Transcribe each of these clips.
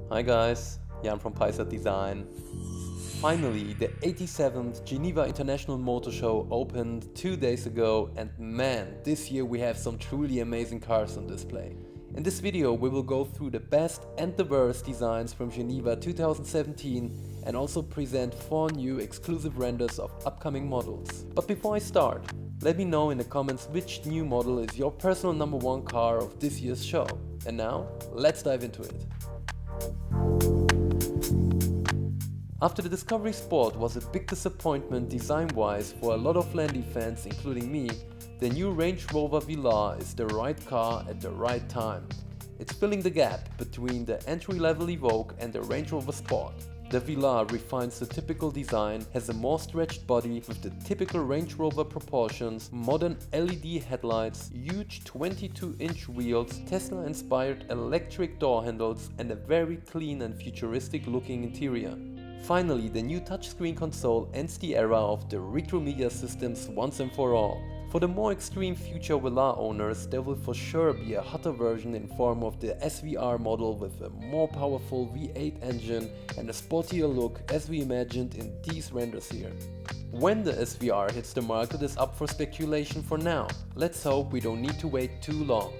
Hi guys, Jan from peisertdesign. Finally, the 87th Geneva International Motor Show opened 2 days ago, and man, this year we have some truly amazing cars on display. In this video we will go through the best and the worst designs from Geneva 2017 and also present 4 new exclusive renders of upcoming models. But before I start, let me know in the comments which new model is your personal number 1 car of this year's show. And now, let's dive into it. After the Discovery Sport was a big disappointment design-wise for a lot of Landy fans, including me, the new Range Rover Velar is the right car at the right time. It's filling the gap between the entry-level Evoque and the Range Rover Sport. The Velar refines the typical design, has a more stretched body with the typical Range Rover proportions, modern LED headlights, huge 22-inch wheels, Tesla-inspired electric door handles and a very clean and futuristic looking interior. Finally, the new touchscreen console ends the era of the retro media systems once and for all. For the more extreme future Velar owners, there will for sure be a hotter version in form of the SVR model with a more powerful V8 engine and a sportier look as we imagined in these renders here. When the SVR hits the market is up for speculation for now. Let's hope we don't need to wait too long.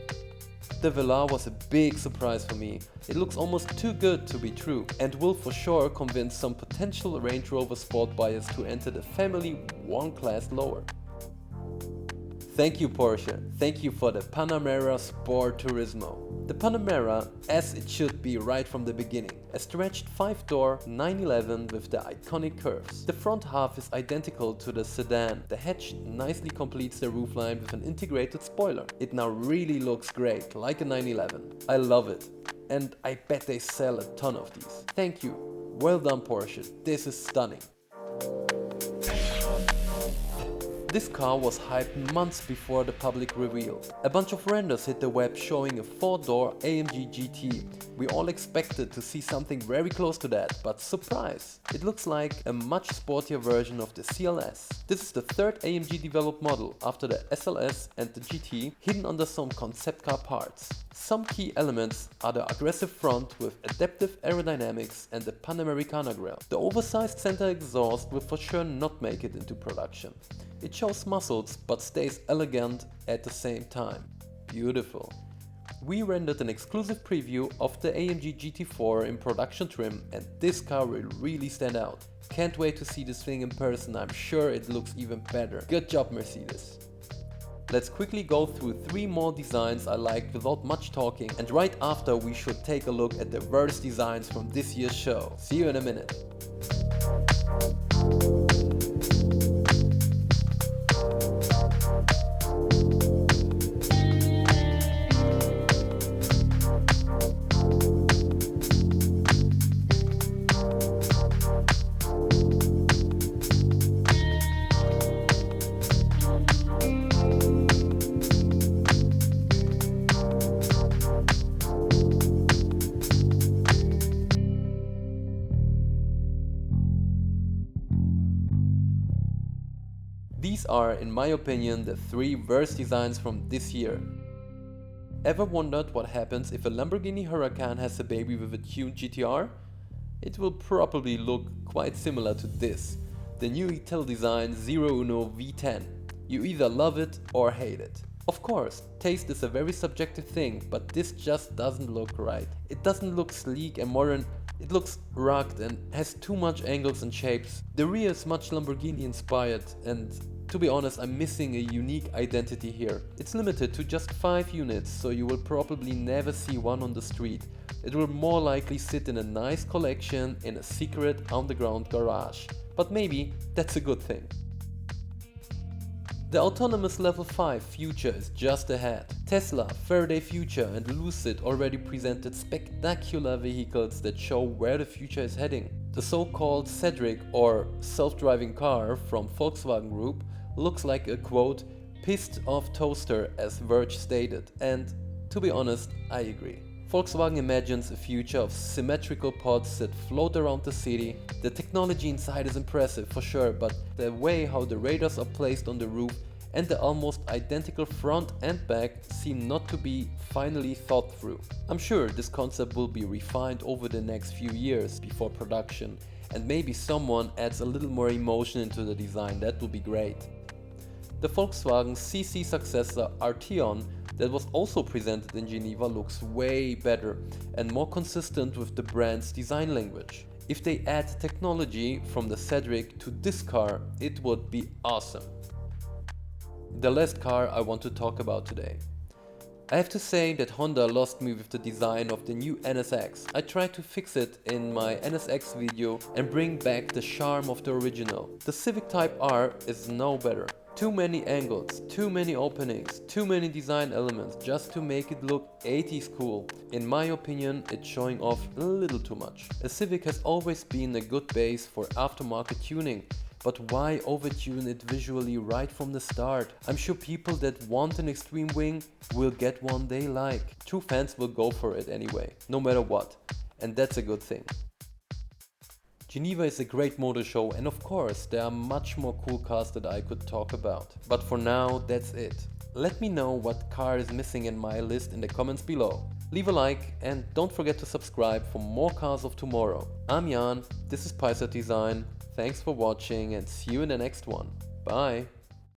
The Velar was a big surprise for me. It looks almost too good to be true and will for sure convince some potential Range Rover Sport buyers to enter the family one class lower. Thank you Porsche, thank you for the Panamera Sport Turismo. The Panamera, as it should be right from the beginning, a stretched 5-door 911 with the iconic curves. The front half is identical to the sedan, the hatch nicely completes the roofline with an integrated spoiler. It now really looks great, like a 911. I love it, and I bet they sell a ton of these. Thank you, well done Porsche, this is stunning. This car was hyped months before the public reveal. A bunch of renders hit the web showing a 4-door AMG GT. We all expected to see something very close to that, but surprise! It looks like a much sportier version of the CLS. This is the third AMG developed model after the SLS and the GT, hidden under some concept car parts. Some key elements are the aggressive front with adaptive aerodynamics and the Panamericana grille. The oversized center exhaust will for sure not make it into production. It shows muscles but stays elegant at the same time. Beautiful. We rendered an exclusive preview of the AMG GT4 in production trim and this car will really stand out. Can't wait to see this thing in person, I'm sure it looks even better. Good job Mercedes. Let's quickly go through 3 more designs I liked without much talking, and right after we should take a look at the worst designs from this year's show. See you in a minute. These are, in my opinion, the 3 worst designs from this year. Ever wondered what happens if a Lamborghini Huracan has a baby with a tuned GTR? It will probably look quite similar to this, the new italdesign zerouno V10. You either love it or hate it. Of course, taste is a very subjective thing, but this just doesn't look right. It doesn't look sleek and modern. It looks rugged and has too much angles and shapes. The rear is much Lamborghini inspired and to be honest, I'm missing a unique identity here. It's limited to just 5 units, so you will probably never see one on the street. It will more likely sit in a nice collection in a secret underground garage. But maybe that's a good thing. The autonomous level 5 future is just ahead. Tesla, Faraday Future and Lucid already presented spectacular vehicles that show where the future is heading. The so-called Sedric or self-driving car from Volkswagen Group looks like a quote, pissed off toaster as Verge stated, and to be honest, I agree. Volkswagen imagines a future of symmetrical pods that float around the city. The technology inside is impressive for sure, but the way how the radars are placed on the roof and the almost identical front and back seem not to be finally thought through. I'm sure this concept will be refined over the next few years before production, and maybe someone adds a little more emotion into the design. That would be great. The Volkswagen CC successor Arteon that was also presented in Geneva looks way better and more consistent with the brand's design language. If they add technology from the Sedric to this car, it would be awesome. The last car I want to talk about today. I have to say that Honda lost me with the design of the new NSX. I tried to fix it in my NSX video and bring back the charm of the original. The Civic Type R is no better. Too many angles, too many openings, too many design elements just to make it look 80s cool. In my opinion, it's showing off a little too much. A Civic has always been a good base for aftermarket tuning. But why overtune it visually right from the start? I'm sure people that want an extreme wing will get one they like. True fans will go for it anyway, no matter what. And that's a good thing. Geneva is a great motor show, and of course there are much more cool cars that I could talk about. But for now, that's it. Let me know what car is missing in my list in the comments below. Leave a like and don't forget to subscribe for more cars of tomorrow. I'm Jan, this is peisertdesign. Thanks for watching and see you in the next one. Bye!